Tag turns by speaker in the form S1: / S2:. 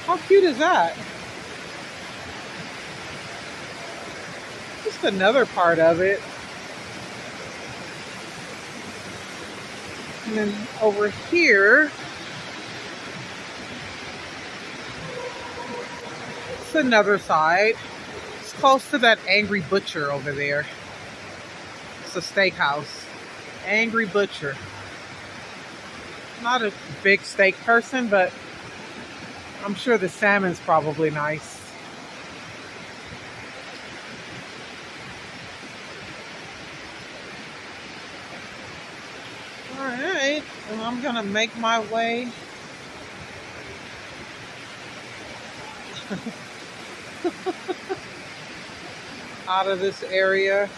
S1: How cute is that? Just another part of it. And then over here, it's another side. It's close to that Angry Butcher over there. It's a steakhouse. Angry Butcher. Not a big steak person, but I'm sure the salmon's probably nice. Alright, and I'm gonna make my way out of this area.